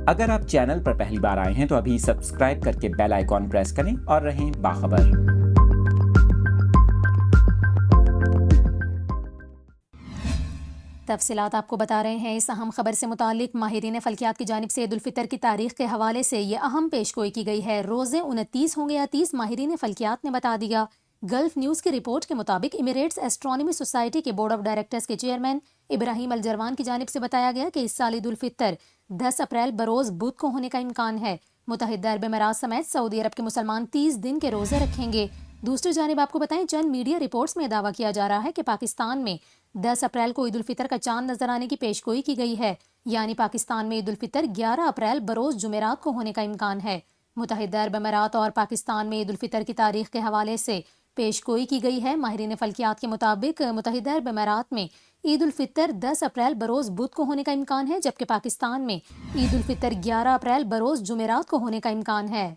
اگر آپ چینل پر پہلی بار آئے ہیں تو ابھی سبسکرائب کر کے بیل آئیکن پریس کریں اور رہیں باخبر۔ تفصیلات آپ کو بتا رہے ہیں اس اہم خبر سے متعلق۔ ماہرین فلکیات کی جانب سے عید الفطر کی تاریخ کے حوالے سے یہ اہم پیش گوئی کی گئی ہے۔ روزے 29 ہوں گے یا 30، ماہرین فلکیات نے بتا دیا۔ گلف نیوز کی رپورٹ کے مطابق ایمریٹس ایسٹرونومی سوسائٹی کے بورڈ آف ڈائریکٹرز کے چیئرمین ابراہیم الجروان کی جانب سے بتایا گیا کہ اس سال عید الفطر 10 اپریل بروز بدھ کو ہونے کا امکان ہے۔ متحدہ عرب امارات سمیت سعودی عرب کے مسلمان 30 دن کے روزے رکھیں گے۔ دوسری جانب آپ کو بتائیں، چند میڈیا رپورٹس میں دعویٰ کیا جا رہا ہے کہ پاکستان میں 10 اپریل کو عید الفطر کا چاند نظر آنے کی پیش گوئی کی گئی ہے، یعنی پاکستان میں عید الفطر 11 اپریل بروز جمعرات کو ہونے کا امکان ہے۔ متحدہ عرب امارات اور پاکستان میں عید الفطر کی تاریخ کے حوالے سے پیش گوئی کی گئی ہے۔ ماہرین فلکیات کے مطابق متحدہ عرب امارات میں عید الفطر 10 اپریل بروز بدھ کو ہونے کا امکان ہے، جبکہ پاکستان میں عید الفطر 11 اپریل بروز جمعرات کو ہونے کا امکان ہے۔